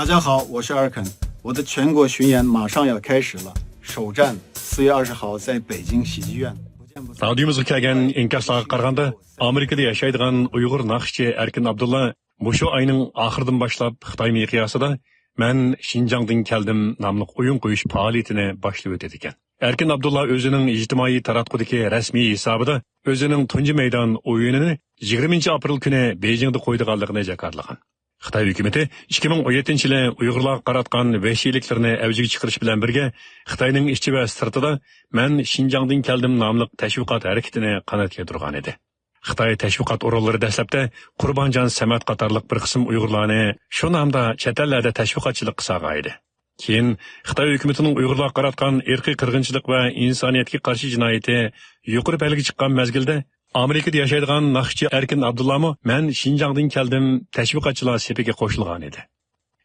大家好，我是尔肯，我的全国巡演马上要开始了，首站4月20号在北京喜剧院。 Radiyomuzga kelgan inkaslarga qaraganda, Amerikada yashaydigan Uyg'ur naqshchi Erkin Abdulla mushu oyning oxiridan boshlab Xitoy miqyosida "Men Xinjiangdan keldim" nomli o'yin qo'yish faoliyatini boshlab o'tadi ekan. Erkin Abdulla o'zining ijtimoiy taratqudagi rasmiy hisobida o'zining tunji maydon o'yinini 20 aprel kuni Beijingda qo'ydiganligini jakarlagan. Xitoy hukumati 2017-yili Uyg'urlarga qaratgan vahshiyliklarni avjiga chiqarish bilan birga Xitoyning ichi va sirtida "Men Xinjiangdan keldim" nomli tashviqot harakatini qanot yaydirgan edi. Xitoy tashviqot o'rinlari dastlabda Qurbonjon Samat qatorliq bir qism Uyg'urlarni shu nomda chet ellarda tashviqotchilik qilgan edi. Keyin Xitoy hukumatining Uyg'urlarga qaratgan irqiy qirg'inchilik va insoniyatga qarshi jinoyati yuqori balga chiqqan mezgilda Amerikada yashaydigan naqshchi Erkin Abdullamo "Men Xinjiangdan keldim" tashviqotchilar sepiga qo'shilgan edi.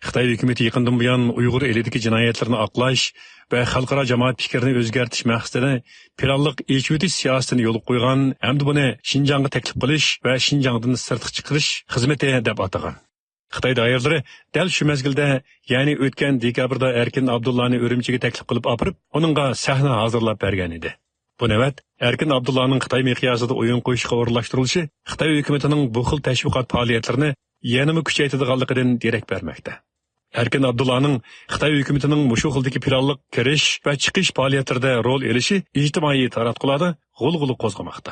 Xitoy hukumati yaqindan buyon Uyg'ur elidagi jinoyatlarni oqlash va xalqaro jamoat fikrini o'zgartirish maqsadida planliq echuvitish siyosatini yo'l qo'ygan hamda buni Xinjiangga taklif qilish va Xinjiangdan sirtqa chiqarish xizmati deb atagan. Xitoy doiralari dal shu mezgilda, ya'ni o'tgan dekabrda Erkin Abdullani Urumchiga taklif qilib olib, uningga sahna hozirlab bergan edi. Bu navbat Erkin Abdullaning Xitoy miqyosida o'yin qo'yishga o'rinlashtirilishi Xitoy hukumatining bu xil tashviqot faoliyatlarini yanada kuchaytirganligidan derak bermoqda. Erkin Abdullaning Xitoy hukumatining mushu xildagi planliq kirish va chiqish faoliyatlarida rol elishi ijtimoiy taratqularda g'ulg'ula qo'zg'amoqda.